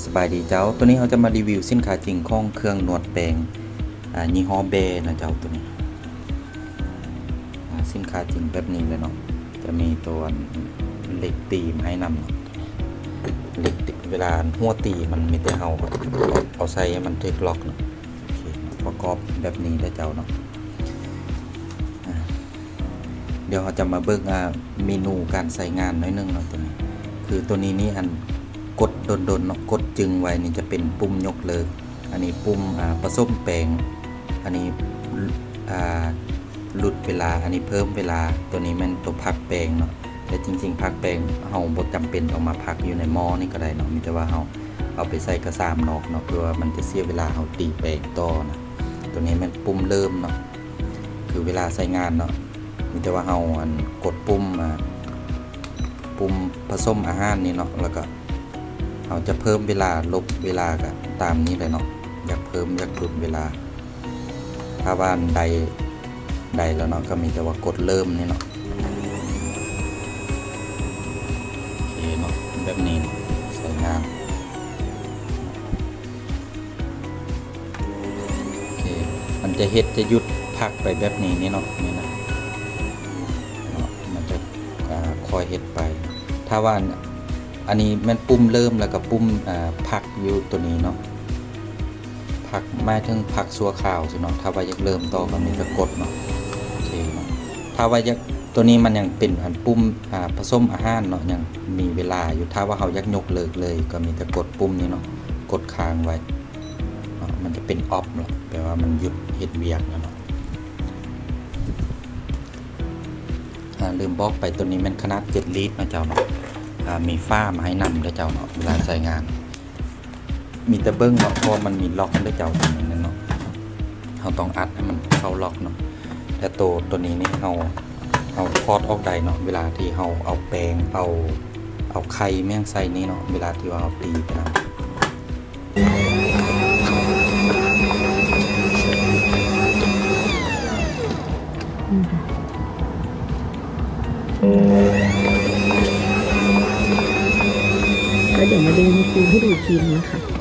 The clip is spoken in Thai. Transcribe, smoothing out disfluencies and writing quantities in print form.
สบายดีเจ้าตัวนี้เขาจะมารีวิวสินค้าจริงของเครื่องนวดแปรงยี่ห้อเบนะเจ้าตัวนี้สินค้าจริงแบบนี้เลยเนาะจะมีตัวเหล็กตีมาให้นำเนาะเหล็กตีเวลาหัวตีมันมีแต่เอาใส่ให้มันเทคล็อกเนาะโอเคประกอบแบบนี้ได้เจ้าเนาะเดี๋ยวเราจะมาเบิ่งเมนูการใส่งานน้อยนึงเนาะตัวนี้คือตัวนี้นี่อันกดโดนๆเนาะกดจึงไว้นี่จะเป็นปุ่มยกเลิกอันนี้ปุ่มผสมแปรงอันนี้หลุดเวลาอันนี้เพิ่มเวลาตัวนี้มันตัวพักแปรงเนาะแต่จริงๆพักแปรงเฮาบ่จำเป็นต้องมาพักอยู่ในหม้อนี่ก็ได้เนาะมีแต่ว่าเฮาเอาไปใส่กระสามนอกเนาะเพื่อว่ามันจะเสียเวลาเฮาตีแปรงต่อนะตัวนี้มันปุ่มเริ่มเนาะคือเวลาใช้งานเนาะมีแต่ว่าเฮากดปุ่มผสมอาหารนี่เนาะแล้วก็เราจะเพิ่มเวลาลบเวลาก็ตามนี้เลยเนาะอยากเพิ่มอยากลดเวลาถ้าว่าใดแล้วเนาะก็มีแต่ว่ากดเริ่มนี่เนาะโอเคเนาะแบบนี้ใช้งานโอเคมันจะจะหยุดพักไปแบบนี้นี่เนาะนี่นะมันจะคอยไปถ้าว่าอันนี้มันปุ่มเริ่มแล้วก็ปุ่มพักอยู่ตัวนี้เนาะพักไม่ถึงพักชั่วคราวสิเนาะถ้าว่าอยากเริ่มต่อก็มีแต่กดเนาะโอเคเนาะถ้าว่าอยากตัวนี้มันยังเป็นอันปุ่มผสมอาหารเนาะยังมีเวลาอยู่ถ้าว่าเขาอยากยกเลิกเลยก็มีแต่กดปุ่มนี้เนาะกดค้างไว้เนาะมันจะเป็นออฟเนาะแปลว่ามันหยุดเฮ็ดเวียกเนาะลืมบอกไปตัวนี้มันขนาด7 ลิตรนะเจ้าเนาะมีฝ้ามาให้นำด้วยเจ้าเนาะเวลาใช้งานมีแต่เบิ้งเนาะเพราะมันมีล็อกด้วยเจ้าตัวนี้เนาะเราต้องอัดให้มันเข้าล็อกเนาะแต่ตัวนี้นี่เราพอดออกได้เนาะเวลาที่เราเอาแปรงเอาไข่แมงใส่นี่เนาะเวลาที่เราตีไปนะแล้วเดี๋ยวมาดูให้ดูทีนึงนะคะ